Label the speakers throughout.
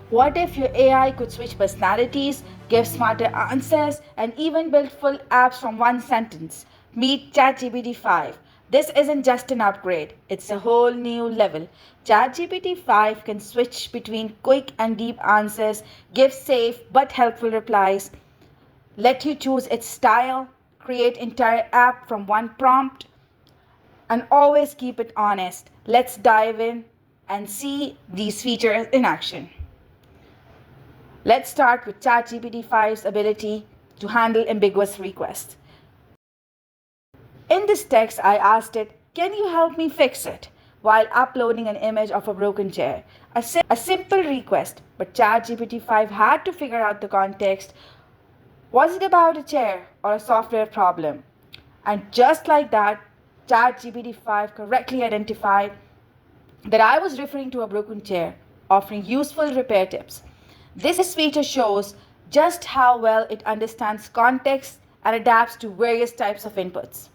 Speaker 1: What if your AI could switch personalities, give smarter answers, and even build full apps from one sentence? Meet ChatGPT 5. This isn't just an upgrade, it's a whole new level. ChatGPT 5 can switch between quick and deep answers, give safe but helpful replies, let you choose its style, create entire app from one prompt, and always keep it honest. Let's dive in and see these features in action. Let's start with ChatGPT 5's ability to handle ambiguous requests. In this text, I asked it, "Can you help me fix it?" while uploading an image of a broken chair. A simple request, but ChatGPT 5 had to figure out the context. Was it about a chair or a software problem? And just like that, ChatGPT 5 correctly identified that I was referring to a broken chair, offering useful repair tips. This feature shows just how well it understands context and adapts to various types of inputs.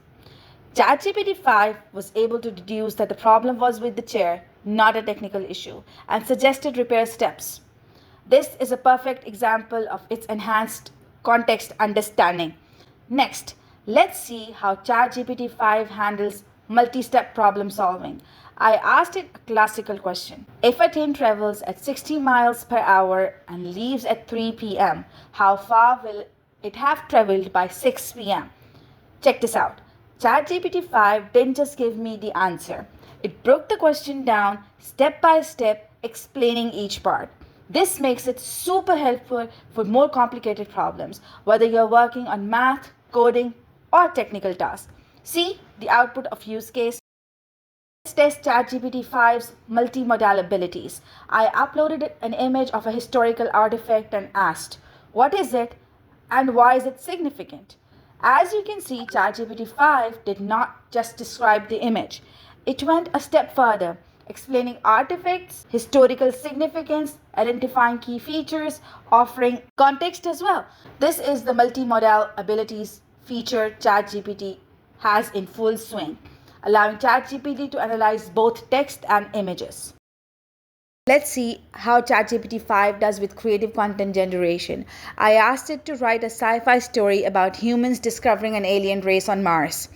Speaker 1: ChatGPT 5 was able to deduce that the problem was with the chair, not a technical issue, and suggested repair steps. This is a perfect example of its enhanced context understanding. Next, let's see how ChatGPT 5 handles multi-step problem solving. I asked it a classical question. If a train travels at 60 miles per hour and leaves at 3 p.m., how far will it have traveled by 6 p.m.? Check this out. ChatGPT 5 didn't just give me the answer. It broke the question down step by step, explaining each part. This makes it super helpful for more complicated problems, whether you're working on math, coding, or technical tasks. See the output of use case. Let's test ChatGPT 5's multimodal abilities. I uploaded an image of a historical artifact and asked, "What is it and why is it significant?" As you can see, ChatGPT 5 did not just describe the image. It went a step further, explaining artifacts, historical significance, identifying key features, offering context as well. This is the multimodal abilities feature ChatGPT has in full swing, allowing ChatGPT to analyze both text and images. Let's see how ChatGPT 5 does with creative content generation. I asked it to write a sci-fi story about humans discovering an alien race on Mars.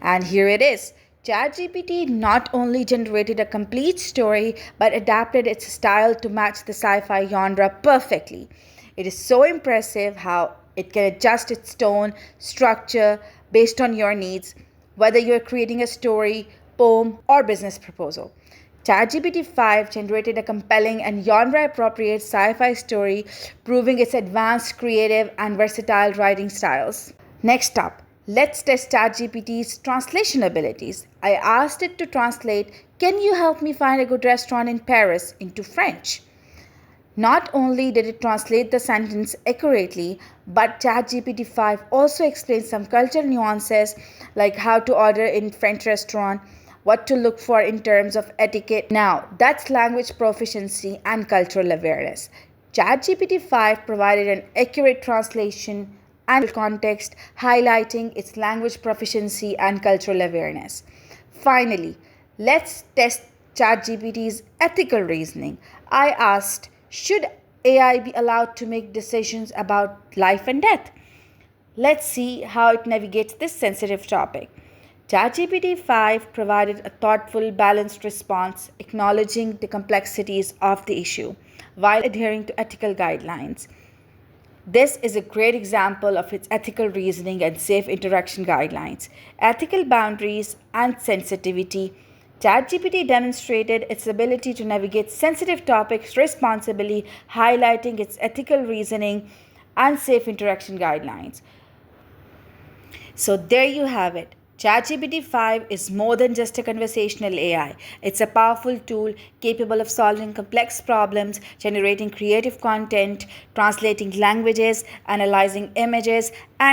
Speaker 1: And here it is. ChatGPT not only generated a complete story but adapted its style to match the sci-fi genre perfectly. It is so impressive how it can adjust its tone, structure based on your needs, whether you're creating a story, poem, or business proposal. ChatGPT 5 generated a compelling and genre appropriate sci fi story, proving its advanced creative and versatile writing styles. Next up, let's test ChatGPT's translation abilities. I asked it to translate, "Can you help me find a good restaurant in Paris?" into French. Not only did it translate the sentence accurately, but ChatGPT 5 also explained some cultural nuances like how to order in French restaurant, what to look for in terms of etiquette. Now, that's language proficiency and cultural awareness. ChatGPT 5 provided an accurate translation and context, highlighting its language proficiency and cultural awareness. Finally, let's test ChatGPT's ethical reasoning. I asked, should AI be allowed to make decisions about life and death? Let's see how it navigates this sensitive topic. ChatGPT 5 provided a thoughtful, balanced response, acknowledging the complexities of the issue while adhering to ethical guidelines. This is a great example of its ethical reasoning and safe interaction guidelines. Ethical boundaries and sensitivity. ChatGPT demonstrated its ability to navigate sensitive topics responsibly, highlighting its ethical reasoning and safe interaction guidelines. So there you have it. ChatGPT 5 is more than just a conversational AI. It's a powerful tool capable of solving complex problems, generating creative content, translating languages, analyzing images, and